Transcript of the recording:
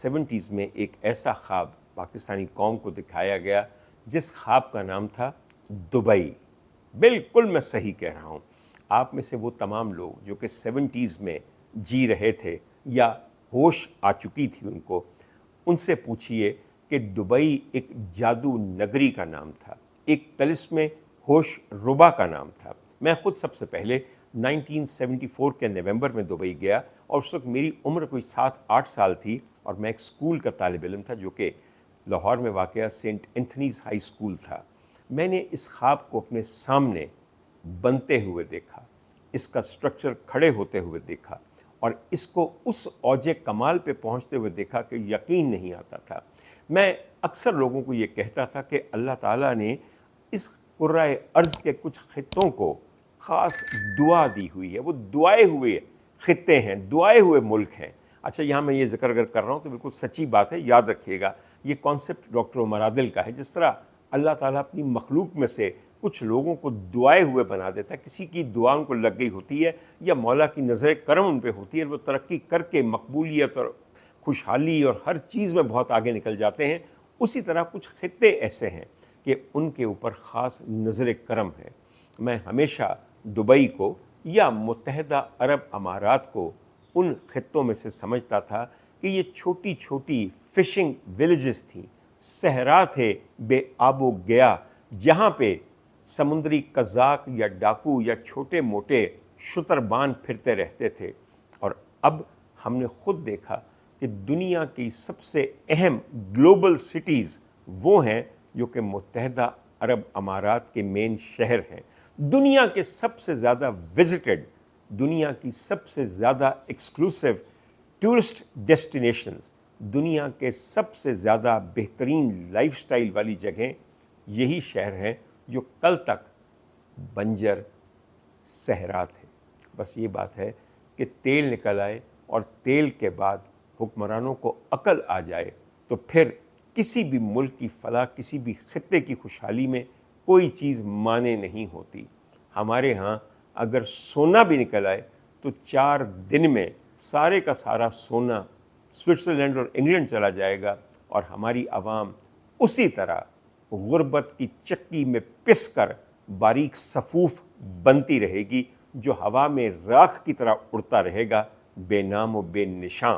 1970s میں ایک ایسا خواب پاکستانی قوم کو دکھایا گیا جس خواب کا نام تھا دبئی. بالکل میں صحیح کہہ رہا ہوں. آپ میں سے وہ تمام لوگ جو کہ 70s میں جی رہے تھے یا ہوش آ چکی تھی ان سے پوچھئے کہ دبئی ایک جادو نگری کا نام تھا, ایک طلسم ہوش ربا کا نام تھا. میں خود سب سے پہلے 1974 کے نومبر میں دبئی گیا, اور اس وقت میری عمر کوئی 7-8 سال تھی, اور میں ایک اسکول کا طالب علم تھا جو کہ لاہور میں واقع سینٹ اینتھنیز ہائی اسکول تھا. میں نے اس خواب کو اپنے سامنے بنتے ہوئے دیکھا, اس کا سٹرکچر کھڑے ہوتے ہوئے دیکھا, اور اس کو اس اوج کمال پہ پہنچتے ہوئے دیکھا کہ یقین نہیں آتا تھا. میں اکثر لوگوں کو یہ کہتا تھا کہ اللہ تعالیٰ نے اس کرۂ ارض کے کچھ خطوں کو خاص دعا دی ہوئی ہے, وہ دعائے ہوئے خطے ہیں, دعائے ہوئے ملک ہیں. اچھا, یہاں میں یہ ذکر اگر کر رہا ہوں تو بالکل سچی بات ہے, یاد رکھیے گا. یہ کانسیپٹ ڈاکٹر عمر عادل کا ہے. جس طرح اللہ تعالیٰ اپنی مخلوق میں سے کچھ لوگوں کو دعائے ہوئے بنا دیتا ہے, کسی کی دعا ان کو لگ گئی ہوتی ہے یا مولا کی نظر کرم ان پہ ہوتی ہے, وہ ترقی کر کے مقبولیت اور خوشحالی اور ہر چیز میں بہت آگے نکل جاتے ہیں. اسی طرح کچھ خطے ایسے ہیں کہ ان کے اوپر خاص نظر کرم ہے. میں ہمیشہ دبئی کو یا متحدہ عرب امارات کو ان خطوں میں سے سمجھتا تھا کہ یہ چھوٹی چھوٹی فشنگ ولیجز تھیں, صحرا تھے بے آب و گیا, جہاں پہ سمندری قزاق یا ڈاکو یا چھوٹے موٹے شتربان پھرتے رہتے تھے. اور اب ہم نے خود دیکھا کہ دنیا کی سب سے اہم گلوبل سٹیز وہ ہیں جو کہ متحدہ عرب امارات کے مین شہر ہیں. دنیا کے سب سے زیادہ وزٹڈ, دنیا کی سب سے زیادہ ایکسکلوسیو ٹورسٹ ڈیسٹینیشنز, دنیا کے سب سے زیادہ بہترین لائف سٹائل والی جگہیں یہی شہر ہیں جو کل تک بنجر صحرا تھے. بس یہ بات ہے کہ تیل نکل آئے اور تیل کے بعد حکمرانوں کو عقل آ جائے تو پھر کسی بھی ملک کی فلاح, کسی بھی خطے کی خوشحالی میں کوئی چیز مانے نہیں ہوتی. ہمارے ہاں اگر سونا بھی نکل آئے تو 4 دن میں سارے کا سارا سونا سوئٹزرلینڈ اور انگلینڈ چلا جائے گا, اور ہماری عوام اسی طرح غربت کی چکی میں پس کر باریک صفوف بنتی رہے گی, جو ہوا میں راکھ کی طرح اڑتا رہے گا, بے نام و بے نشاں.